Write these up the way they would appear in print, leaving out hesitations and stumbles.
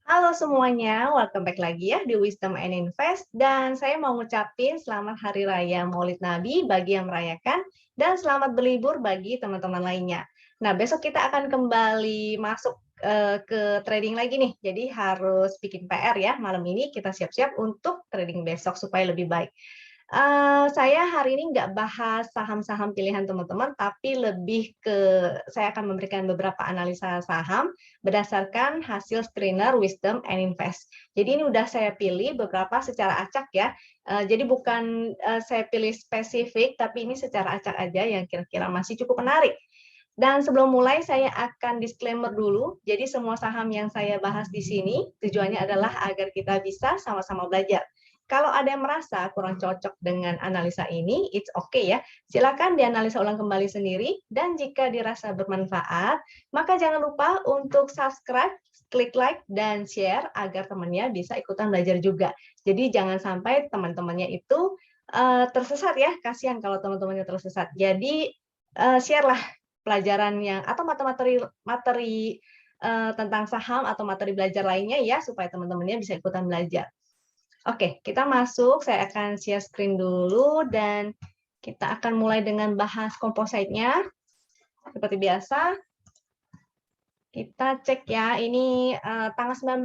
Halo semuanya, welcome back lagi ya di Wisdom and Invest. Dan saya mau ngucapin selamat Hari Raya Maulid Nabi bagi yang merayakan dan selamat berlibur bagi teman-teman lainnya. Nah, besok kita akan kembali masuk ke trading lagi nih. Jadi harus bikin PR ya. Malam ini kita siap-siap untuk trading besok supaya lebih baik. Saya hari ini nggak bahas saham-saham pilihan teman-teman, tapi lebih ke saya akan memberikan beberapa analisa saham berdasarkan hasil screener Wisdom and Invest. Jadi ini udah saya pilih beberapa secara acak ya. Jadi bukan saya pilih spesifik, tapi ini secara acak aja yang kira-kira masih cukup menarik. Dan sebelum mulai saya akan disclaimer dulu. Jadi semua saham yang saya bahas di sini tujuannya adalah agar kita bisa sama-sama belajar. Kalau ada yang merasa kurang cocok dengan analisa ini, it's okay ya. Silakan dianalisa ulang kembali sendiri dan jika dirasa bermanfaat, maka jangan lupa untuk subscribe, klik like dan share agar temannya bisa ikutan belajar juga. Jadi jangan sampai teman-temannya itu tersesat ya. Kasihan kalau teman-temannya tersesat. Jadi share lah pelajaran yang atau materi tentang saham atau materi belajar lainnya ya supaya teman-temannya bisa ikutan belajar. Oke, kita masuk. Saya akan share screen dulu dan kita akan mulai dengan bahas kompositnya. Seperti biasa, kita cek ya, ini tanggal 19.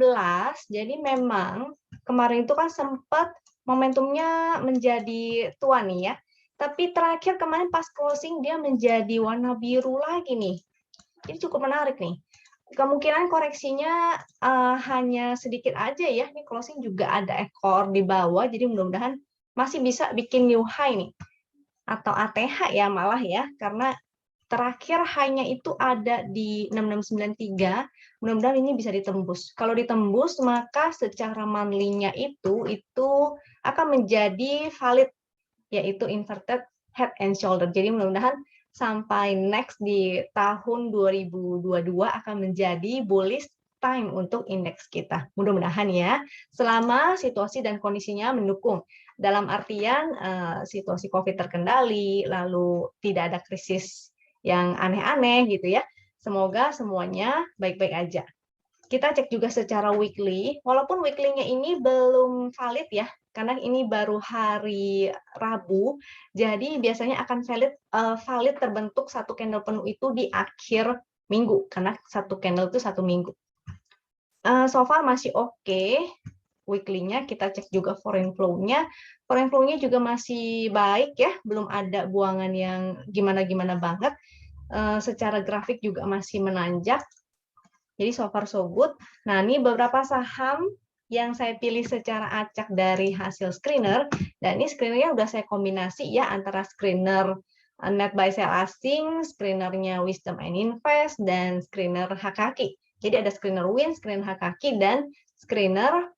Jadi memang kemarin itu kan sempat momentumnya menjadi tuan nih ya. Tapi terakhir kemarin pas closing dia menjadi warna biru lagi nih. Jadi cukup menarik nih. Kemungkinan koreksinya hanya sedikit aja ya. Ini closing juga ada ekor di bawah, jadi mudah-mudahan masih bisa bikin new high nih. Atau ATH ya malah ya, karena terakhir high-nya itu ada di 6693. Mudah-mudahan ini bisa ditembus. Kalau ditembus, maka secara monthly-nya itu akan menjadi valid, yaitu inverted head and shoulder. Jadi mudah-mudahan sampai next di tahun 2022 akan menjadi bullish time untuk indeks kita. Mudah-mudahan ya, selama situasi dan kondisinya mendukung. Dalam artian situasi COVID terkendali, lalu tidak ada krisis yang aneh-aneh gitu ya. Semoga semuanya baik-baik aja. Kita cek juga secara weekly, walaupun weekly-nya ini belum valid ya, karena ini baru hari Rabu, jadi biasanya akan valid terbentuk satu candle penuh itu di akhir minggu, karena satu candle itu satu minggu. So far masih oke. Weekly-nya kita cek juga foreign flow-nya. Foreign flow-nya juga masih baik ya, belum ada buangan yang gimana-gimana banget. Secara grafik juga masih menanjak. Jadi so far so good. Nah, ini beberapa saham yang saya pilih secara acak dari hasil screener. Dan ini screenernya udah saya kombinasi ya antara screener net buy sell asing, screenernya Wisdom and Invest, dan screener HKQ. Jadi ada screener Win, screener HKQ, dan screener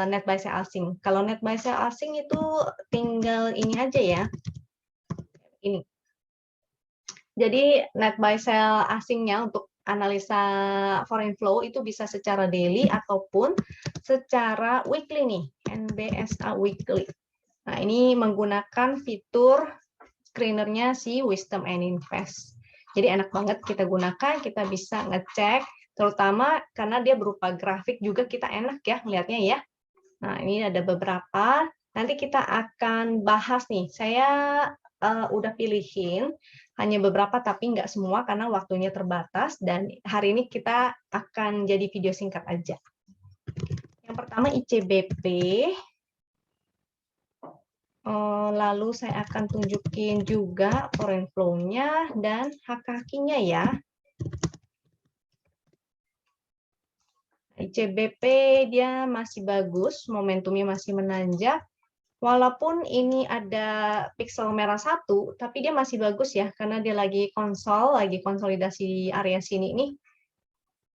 net buy sell asing. Kalau net buy sell asing itu tinggal ini aja ya. Ini. Jadi net buy sell asingnya untuk analisa foreign flow itu bisa secara daily ataupun secara weekly nih, NBSA weekly. Nah, ini menggunakan fitur screenernya si Wisdom and Invest. Jadi enak banget kita gunakan, kita bisa ngecek, terutama karena dia berupa grafik juga kita enak ya melihatnya ya. Nah, ini ada beberapa. Nanti kita akan bahas nih. Saya udah pilihin hanya beberapa tapi nggak semua karena waktunya terbatas dan hari ini kita akan jadi video singkat aja. Yang pertama ICBP. Lalu saya akan tunjukin juga foreign flow-nya dan HKQ-nya ya. ICBP dia masih bagus, momentumnya masih menanjak. Walaupun ini ada pixel merah satu, tapi dia masih bagus ya, karena dia lagi konsolidasi di area sini nih.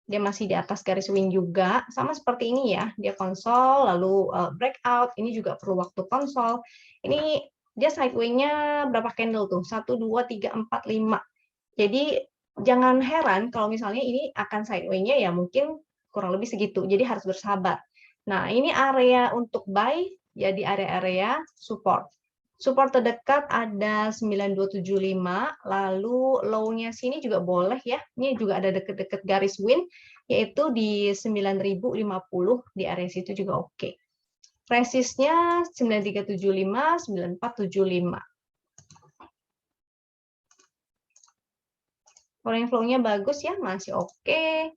Dia masih di atas garis wing juga, sama seperti ini ya. Dia konsol, lalu breakout, ini juga perlu waktu konsol. Ini dia sideway-nya berapa candle tuh? 1, 2, 3, 4, 5. Jadi jangan heran kalau misalnya ini akan sideway-nya ya mungkin kurang lebih segitu. Jadi harus bersabar. Nah, ini area untuk buy ya di area-area support. Support terdekat ada 9275, lalu low-nya sini juga boleh ya. Ini juga ada deket-deket garis win yaitu di 9.050 di area situ juga oke. Resistnya 9375, 9475. Falling flow-nya bagus ya, masih oke.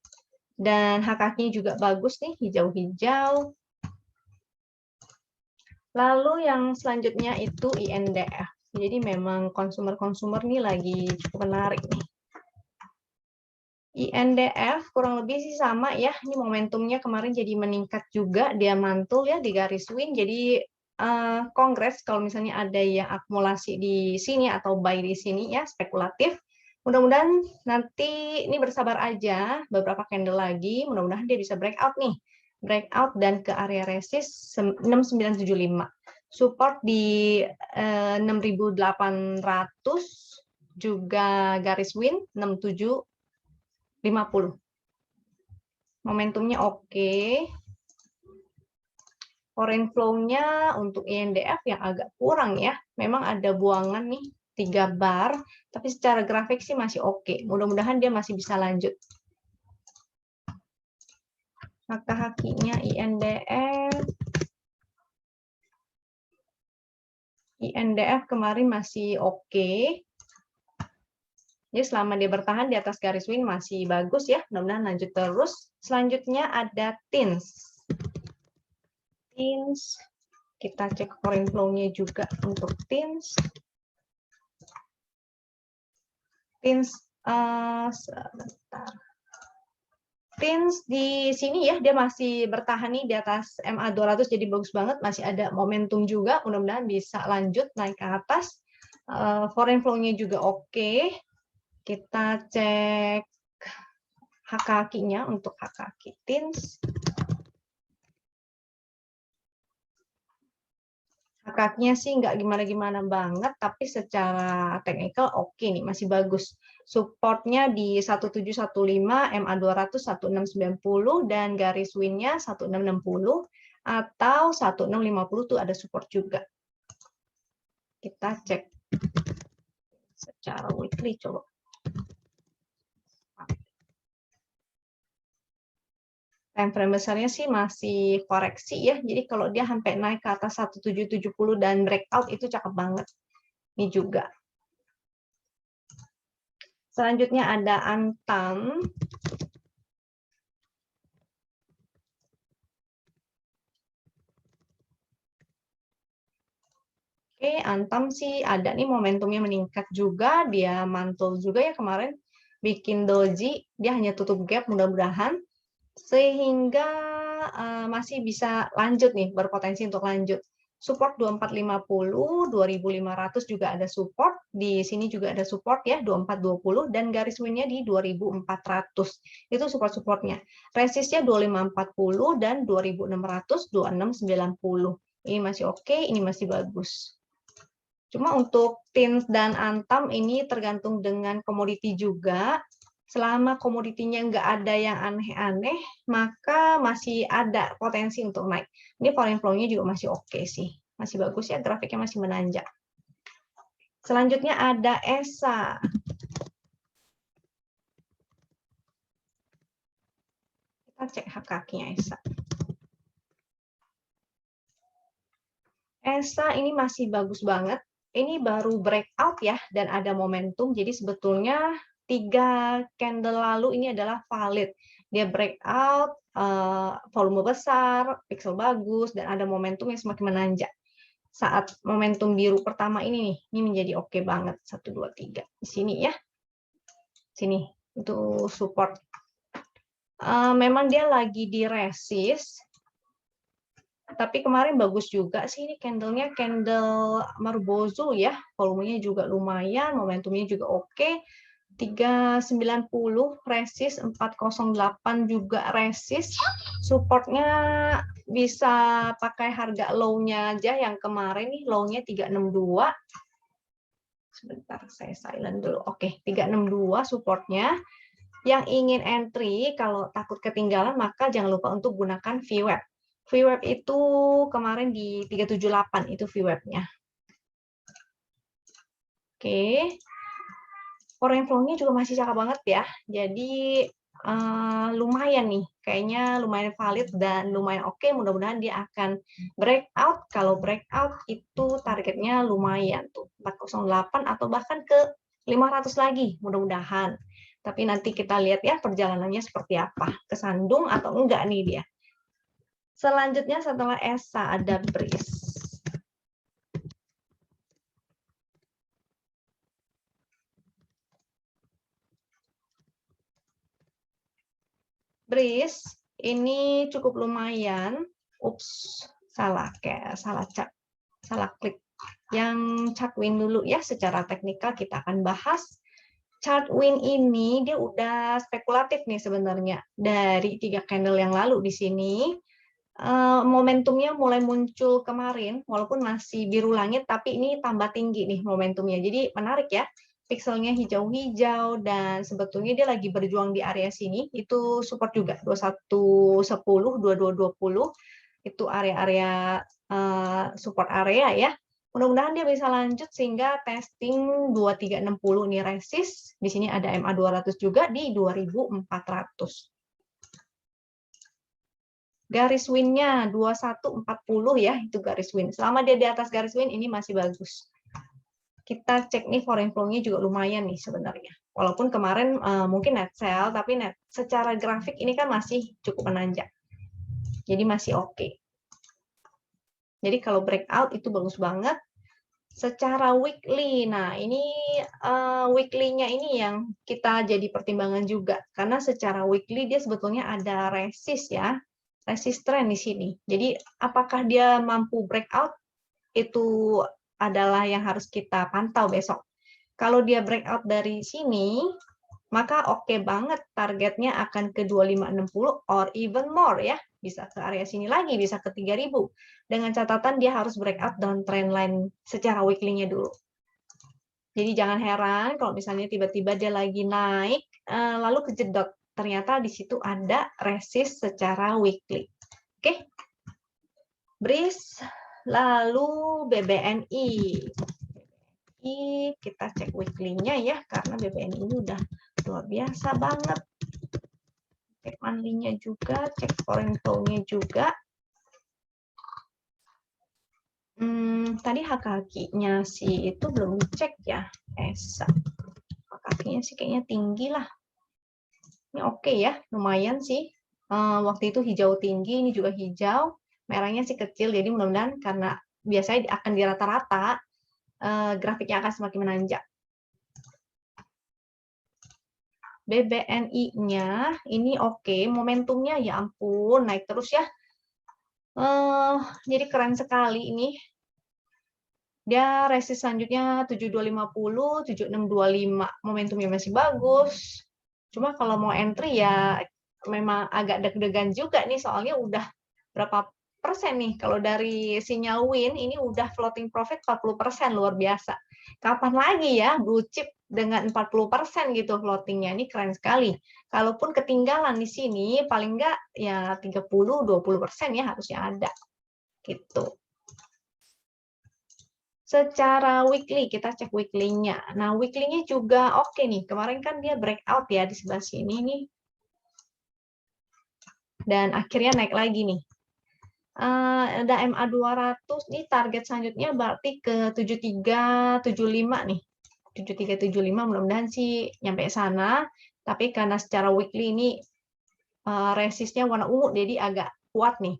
Dan HKK-nya juga bagus nih, hijau-hijau. Lalu yang selanjutnya itu INDF. Jadi memang konsumer-konsumer nih lagi cukup menarik nih. INDF kurang lebih sih sama ya. Ini momentumnya kemarin jadi meningkat juga, dia mantul ya di garis win. Jadi kongres kalau misalnya ada yang akumulasi di sini atau buy di sini ya, spekulatif. Mudah-mudahan nanti ini bersabar aja beberapa candle lagi, mudah-mudahan dia bisa breakout nih. Breakout dan ke area resist 6975. Support di 6.800 juga garis win 6750. Momentumnya oke. Foreign flow-nya untuk INDF yang agak kurang ya. Memang ada buangan nih 3 bar, tapi secara grafik sih masih oke. Mudah-mudahan dia masih bisa lanjut. Maka hakinya INDF kemarin masih oke. Jadi selama dia bertahan di atas garis win masih bagus ya. Mudah-mudahan lanjut terus. Selanjutnya ada TINS. TINS. Kita cek foreign flow-nya juga untuk TINS. TINS sebentar. TINS di sini ya, dia masih bertahan nih di atas MA 200, jadi bagus banget, masih ada momentum juga, mudah-mudahan bisa lanjut naik ke atas. Foreign flow-nya juga oke. Kita cek HKK-nya untuk HKK TINS. HKK-nya sih nggak gimana-gimana banget, tapi secara technical oke nih, masih bagus. Supportnya di 1715, MA 200 1690, dan garis win-nya 1660, atau 1650 tuh ada support juga. Kita cek secara weekly coba. Time frame besarnya sih masih koreksi ya. Jadi kalau dia sampai naik ke atas 1770 dan breakout itu cakep banget. Ini juga. Selanjutnya ada Antam. Oke, Antam sih ada nih momentumnya meningkat juga. Dia mantul juga ya kemarin. Bikin doji, dia hanya tutup gap mudah-mudahan. Sehingga masih bisa lanjut nih, berpotensi untuk lanjut. Support 2450, 2500 juga ada support. Di sini juga ada support ya, 2420, dan garis win-nya di 2400. Itu support-supportnya. Resistnya 2540 dan 2600, 2690. Ini masih oke, ini masih bagus. Cuma untuk TINS dan Antam ini tergantung dengan komoditi juga. Selama komoditinya nggak ada yang aneh-aneh, maka masih ada potensi untuk naik. Ini foreign flow-nya juga masih oke sih. Masih bagus ya, grafiknya masih menanjak. Selanjutnya ada ESA. Kita cek HKK-nya ESA. ESA ini masih bagus banget. Ini baru breakout ya, dan ada momentum. Jadi sebetulnya 3 candle lalu ini adalah valid. Dia breakout, volume besar, pixel bagus, dan ada momentum yang semakin menanjak. Saat momentum biru pertama ini nih, ini menjadi oke banget. 1, 2, 3. Di sini ya. Sini, itu support. Memang dia lagi di resist. Tapi kemarin bagus juga sih ini candle-nya, candle Marbozu ya. Volumenya juga lumayan, momentumnya juga oke. 390 resist, 408 juga resist. Supportnya bisa pakai harga low-nya aja yang kemarin nih, low-nya 362. Sebentar, saya silent dulu. Oke, 362 supportnya. Yang ingin entry, kalau takut ketinggalan, maka jangan lupa untuk gunakan VWAP. VWAP itu kemarin di 378, itu VWAP-nya. Oke. Foreign flow-nya juga masih cakep banget ya. Jadi lumayan nih, kayaknya lumayan valid dan lumayan oke. Mudah-mudahan dia akan breakout. Kalau breakout itu targetnya lumayan tuh 408 atau bahkan ke 500 lagi, mudah-mudahan. Tapi nanti kita lihat ya perjalanannya seperti apa, kesandung atau enggak nih dia. Selanjutnya setelah ESA ada BRIS. BRIS ini cukup lumayan. Ups, salah klik. Yang chart win dulu ya, secara teknikal kita akan bahas. Chart win ini dia udah spekulatif nih sebenarnya dari 3 candle yang lalu di sini. Momentumnya mulai muncul kemarin, walaupun masih biru langit, tapi ini tambah tinggi nih momentumnya. Jadi menarik ya, pikselnya hijau-hijau, dan sebetulnya dia lagi berjuang di area sini. Itu support juga, 2110, 2220, itu area-area support area ya. Mudah-mudahan dia bisa lanjut sehingga testing 2360 ini resist. Di sini ada MA 200 juga di 2400. Garis win-nya 2140 ya, itu garis win. Selama dia di atas garis win, ini masih bagus. Kita cek nih foreign flow-nya juga lumayan nih sebenarnya. Walaupun kemarin mungkin net sell, tapi secara grafik ini kan masih cukup menanjak. Jadi masih oke. Jadi kalau breakout itu bagus banget. Secara weekly, nah ini weekly-nya ini yang kita jadi pertimbangan juga. Karena secara weekly dia sebetulnya ada resist ya. Resist trend di sini. Jadi apakah dia mampu breakout itu adalah yang harus kita pantau besok. Kalau dia breakout dari sini, maka oke banget targetnya akan ke 2560 or even more ya. Bisa ke area sini lagi, bisa ke 3000. Dengan catatan dia harus breakout dengan trend line secara weekly-nya dulu. Jadi jangan heran kalau misalnya tiba-tiba dia lagi naik, lalu kejedot. Ternyata di situ ada resist secara weekly. Oke, BRIS, lalu BBNI. Kita cek weekly-nya ya, karena BBNI ini udah luar biasa banget. Cek monthly-nya juga, cek foreign flow-nya juga. Tadi HKQ-nya sih itu belum dicek ya, ESA. HKQ-nya sih kayaknya tinggi lah. Ini oke ya, lumayan sih. Waktu itu hijau tinggi, ini juga hijau. Merahnya sih kecil, jadi mudah-mudahan karena biasanya akan di rata-rata, grafiknya akan semakin menanjak. BBNI-nya ini oke, momentumnya ya ampun, naik terus ya. Jadi keren sekali ini. Dia resist selanjutnya 7250, 7625. Momentumnya masih bagus. Cuma kalau mau entry ya memang agak deg-degan juga nih, soalnya udah berapa persen nih. Kalau dari sinyal win ini udah floating profit 40%, luar biasa. Kapan lagi ya blue chip dengan 40% gitu floatingnya, ini keren sekali. Kalaupun ketinggalan di sini paling enggak ya 30-20% ya harusnya ada. Gitu. Secara weekly, kita cek weekly-nya. Nah, weekly-nya juga oke nih. Kemarin kan dia breakout ya di sebelah sini nih. Dan akhirnya naik lagi nih. Ada MA 200 nih, target selanjutnya berarti ke 7375 nih. 7375 mudah-mudahan sih nyampe sana. Tapi karena secara weekly ini resistnya warna ungu, jadi agak kuat nih.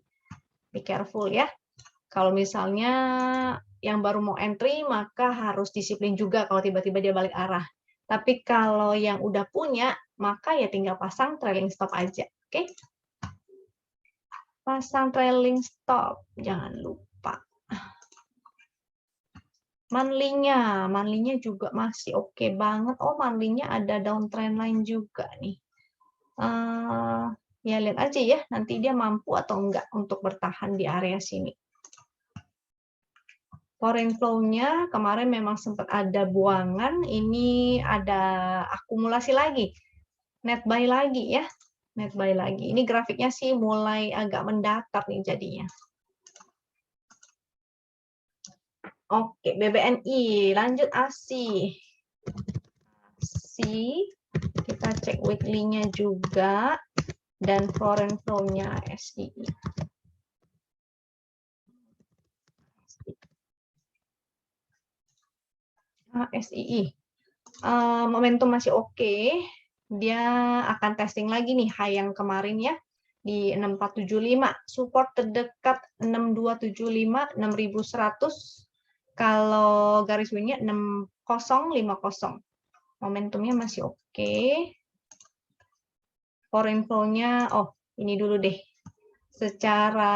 Be careful ya. Kalau misalnya yang baru mau entry, maka harus disiplin juga kalau tiba-tiba dia balik arah. Tapi kalau yang udah punya, maka ya tinggal pasang trailing stop aja. Oke? Pasang trailing stop, jangan lupa. Monthly-nya juga masih oke banget. Oh, monthly-nya ada downtrend line juga nih. Ya lihat aja ya, nanti dia mampu atau enggak untuk bertahan di area sini. Foreign flow-nya kemarin memang sempat ada buangan, ini ada akumulasi lagi. Net buy lagi ya. Net buy lagi. Ini grafiknya sih mulai agak mendatar nih jadinya. Oke, BBNI. Lanjut ASI. ASI. Kita cek weekly-nya juga dan foreign flow-nya SII. SII. Momentum masih oke. Dia akan testing lagi nih high yang kemarin ya di 6475. Support terdekat 6275, 6100. Kalau garis wingnya 6050. Momentumnya masih oke. Foreign flow-nya, oh ini dulu deh. Secara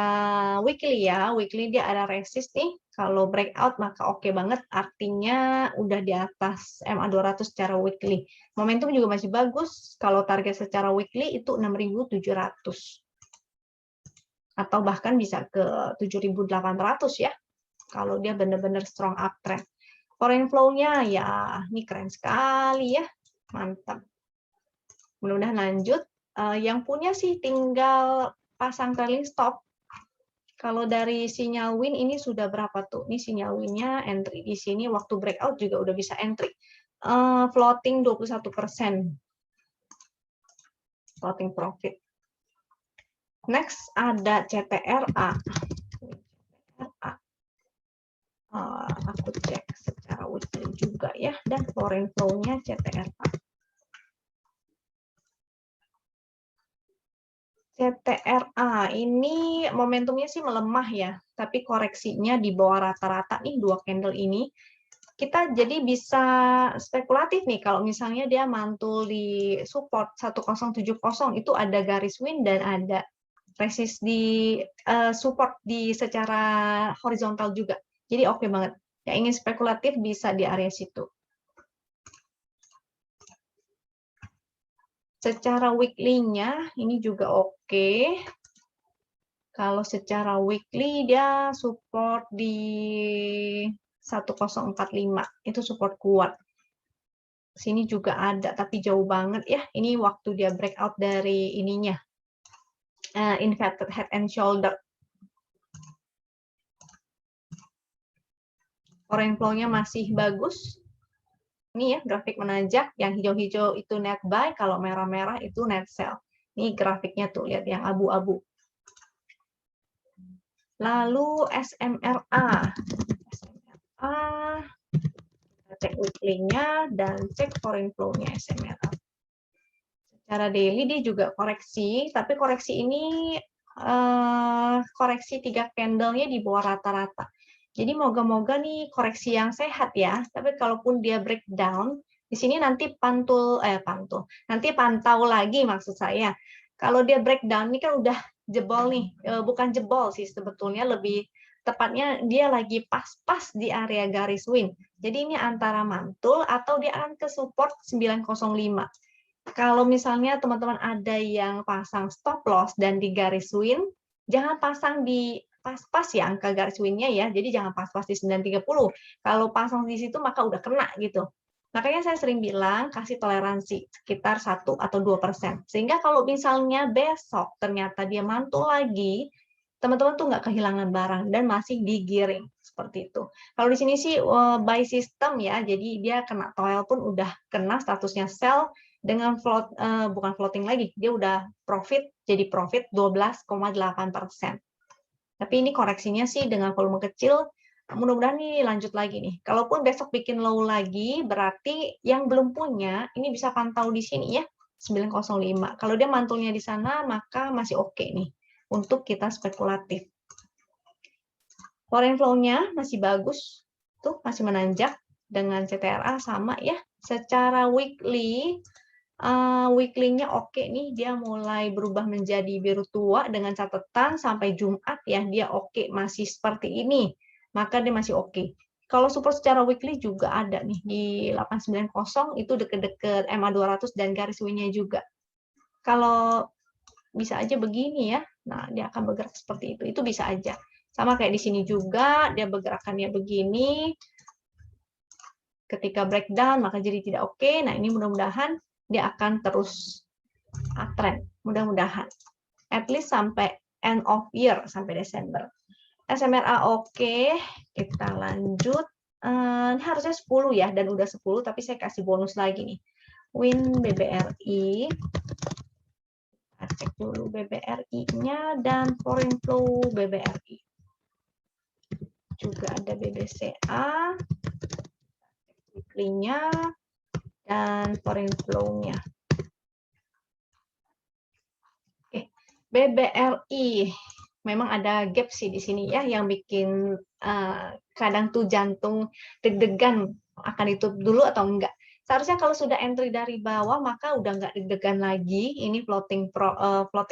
weekly ya, weekly dia ada resist nih. Kalau breakout maka oke banget, artinya udah di atas MA200 secara weekly. Momentum juga masih bagus, kalau target secara weekly itu 6.700. Atau bahkan bisa ke 7.800 ya, kalau dia benar-benar strong uptrend. Foreign flow-nya ya, ini keren sekali ya, mantap. Mudah-mudahan lanjut. Yang punya sih tinggal pasang trailing stop. Kalau dari sinyal win ini sudah berapa tuh? Ini sinyal winnya entry di sini waktu breakout juga udah bisa entry. Floating 21%. Floating profit. Next ada CTRA. Aku cek secara weekly juga ya, dan foreign flow-nya CTRA. CTRA ini momentumnya sih melemah ya, tapi koreksinya di bawah rata-rata nih dua candle ini. Kita jadi bisa spekulatif nih kalau misalnya dia mantul di support 1070 itu ada garis win dan ada resist di support di secara horizontal juga. Jadi oke banget. Yang ingin spekulatif bisa di area situ. Secara weekly-nya ini juga oke. Kalau secara weekly dia support di 1045, itu support kuat. Sini juga ada, tapi jauh banget ya. Ini waktu dia breakout dari ininya. Inverted head and shoulder. Foreign flow-nya masih bagus. Ini ya, grafik menanjak. Yang hijau-hijau itu net buy, kalau merah-merah itu net sell. Ini grafiknya tuh, lihat yang abu-abu. Lalu SMRA. Cek weekly-nya dan cek foreign flow-nya SMRA. Secara daily dia juga koreksi, tapi koreksi ini koreksi 3 candle-nya di bawah rata-rata. Jadi moga-moga nih koreksi yang sehat ya. Tapi kalaupun dia breakdown, di sini nanti nanti pantau lagi maksud saya. Kalau dia breakdown ini kan udah jebol nih, bukan jebol sih sebetulnya, lebih tepatnya dia lagi pas-pas di area garis win. Jadi ini antara mantul atau dia akan ke support 905. Kalau misalnya teman-teman ada yang pasang stop loss dan di garis win, jangan pasang di pas-pas ya angka garis win-nya ya. Jadi jangan pas-pas di 930. Kalau pasang di situ maka udah kena gitu. Makanya saya sering bilang kasih toleransi sekitar 1 atau 2%. Sehingga kalau misalnya besok ternyata dia mantul lagi, teman-teman tuh nggak kehilangan barang dan masih digiring seperti itu. Kalau di sini sih buy system ya, jadi dia kena toel pun udah kena statusnya sell dengan bukan floating lagi, dia udah profit, jadi profit 12,8%. Tapi ini koreksinya sih dengan volume kecil, mudah-mudahan ini lanjut lagi nih. Kalaupun besok bikin low lagi, berarti yang belum punya ini bisa pantau di sini ya, 905. Kalau dia mantulnya di sana, maka masih oke nih untuk kita spekulatif. Foreign flow-nya masih bagus, tuh masih menanjak dengan CTRA sama ya. Secara weekly, weekly-nya oke nih, dia mulai berubah menjadi biru tua dengan catatan sampai Jumat ya, dia oke masih seperti ini, maka dia masih oke. Kalau support secara weekly juga ada nih di 890 itu deket-deket MA200 dan garis W-nya juga. Kalau bisa aja begini ya, nah dia akan bergerak seperti itu bisa aja. Sama kayak di sini juga, dia bergerakannya begini, ketika breakdown maka jadi tidak oke. Nah ini mudah-mudahan dia akan terus uptrend, mudah-mudahan. At least sampai end of year, sampai Desember. SMRA oke, kita lanjut. Ini harusnya 10 ya, dan udah 10, tapi saya kasih bonus lagi nih. Win BBRI. Kita cek dulu BBRI-nya dan foreign flow BBRI. Juga ada BBCA, weekly-nya, dan foreign flow-nya. Oke, BBRI. Memang ada gap sih di sini ya, yang bikin kadang tuh jantung deg-degan akan ditutup dulu atau enggak. Seharusnya kalau sudah entry dari bawah, maka udah nggak deg-degan lagi. Ini floating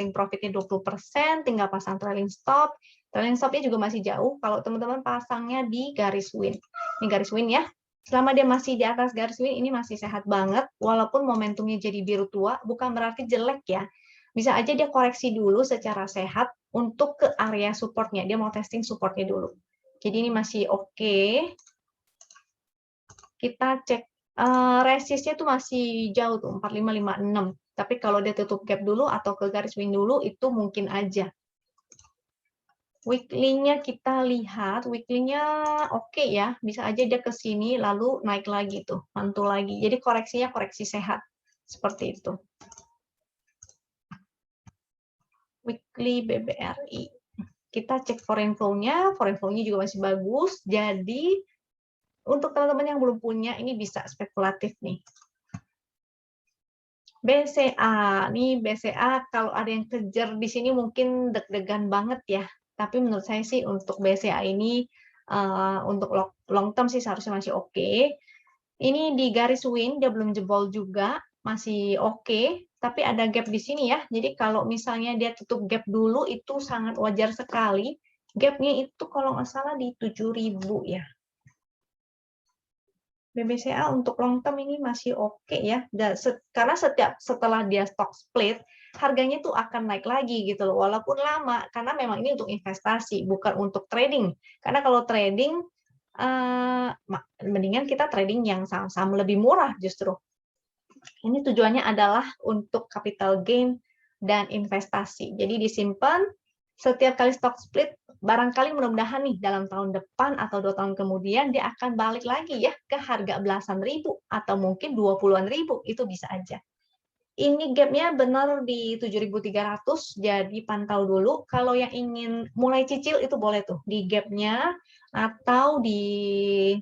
profitnya 20%, tinggal pasang trailing stop. Trailing stopnya juga masih jauh. Kalau teman-teman pasangnya di garis win. Ini garis win ya. Selama dia masih di atas garis win, ini masih sehat banget. Walaupun momentumnya jadi biru tua, bukan berarti jelek ya. Bisa aja dia koreksi dulu secara sehat untuk ke area supportnya. Dia mau testing supportnya dulu. Jadi ini masih oke. Kita cek resistnya tuh masih jauh tuh 4556. Tapi kalau dia tutup gap dulu atau ke garis win dulu itu mungkin aja. Weekly-nya kita lihat, weekly-nya oke ya, bisa aja dia ke sini lalu naik lagi tuh, mantul lagi. Jadi koreksinya koreksi sehat seperti itu. Weekly BBRI. Kita cek foreign flow-nya juga masih bagus. Jadi untuk teman-teman yang belum punya, ini bisa spekulatif nih. BCA, nih BCA kalau ada yang kejar di sini mungkin deg-degan banget ya. Tapi menurut saya sih untuk BCA ini untuk long term sih seharusnya masih oke. Ini di garis win dia belum jebol juga, masih oke. Tapi ada gap di sini ya. Jadi kalau misalnya dia tutup gap dulu itu sangat wajar sekali. Gapnya itu kalau nggak salah di 7.000 ya. BBCA untuk long term ini masih oke ya, karena setelah dia stock split, harganya tuh akan naik lagi gitu loh, walaupun lama, karena memang ini untuk investasi, bukan untuk trading. Karena kalau trading, mendingan kita trading yang saham-saham lebih murah justru. Ini tujuannya adalah untuk capital gain dan investasi. Jadi disimpan, setiap kali stock split, barangkali mudah-mudahan nih dalam tahun depan atau 2 tahun kemudian dia akan balik lagi ya ke harga belasan ribu atau mungkin 20-an ribu, itu bisa aja. Ini gapnya benar di 7.300, jadi pantau dulu. Kalau yang ingin mulai cicil itu boleh tuh di gapnya atau di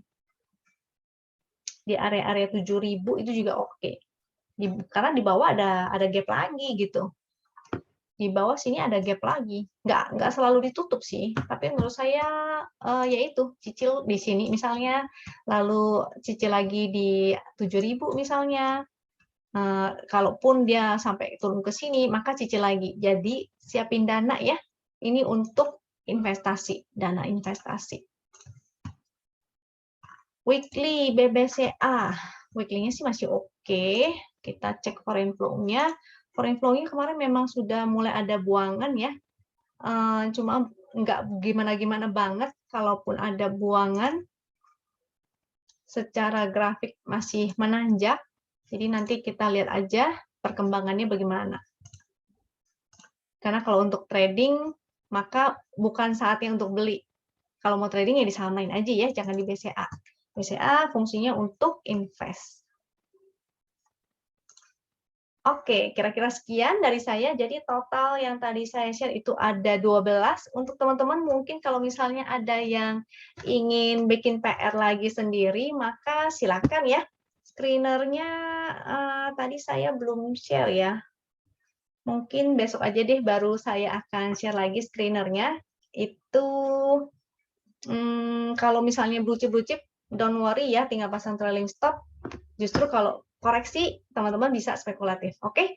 area-area 7.000 itu juga oke. Karena di bawah ada gap lagi gitu. Di bawah sini ada gap lagi, nggak selalu ditutup sih, tapi menurut saya yaitu cicil di sini misalnya, lalu cicil lagi di 7.000 misalnya, kalaupun dia sampai turun ke sini maka cicil lagi. Jadi siapin dana ya, ini untuk investasi, dana investasi. Weekly BBCA, weekly-nya sih masih oke. Kita cek foreign flow-nya. Foreign flow-nya kemarin memang sudah mulai ada buangan ya, cuma nggak gimana-gimana banget. Kalaupun ada buangan, secara grafik masih menanjak, jadi nanti kita lihat aja perkembangannya bagaimana. Karena kalau untuk trading, maka bukan saatnya untuk beli. Kalau mau trading ya di saham lain aja ya, jangan di BCA. BCA fungsinya untuk invest. Oke, kira-kira sekian dari saya. Jadi total yang tadi saya share itu ada 12. Untuk teman-teman mungkin kalau misalnya ada yang ingin bikin PR lagi sendiri, maka silakan ya. Screener-nya tadi saya belum share ya. Mungkin besok aja deh baru saya akan share lagi screener-nya. Itu kalau misalnya blue chip, don't worry ya, tinggal pasang trailing stop. Justru kalau koreksi, teman-teman bisa spekulatif. Oke,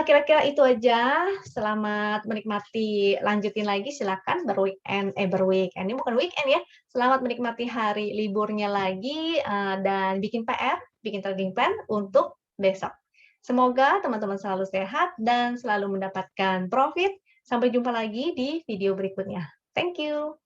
kira-kira itu aja. Selamat menikmati, lanjutin lagi silakan berweekend. Ini bukan weekend ya. Selamat menikmati hari liburnya lagi dan bikin PR, bikin trading plan untuk besok. Semoga teman-teman selalu sehat dan selalu mendapatkan profit. Sampai jumpa lagi di video berikutnya. Thank you.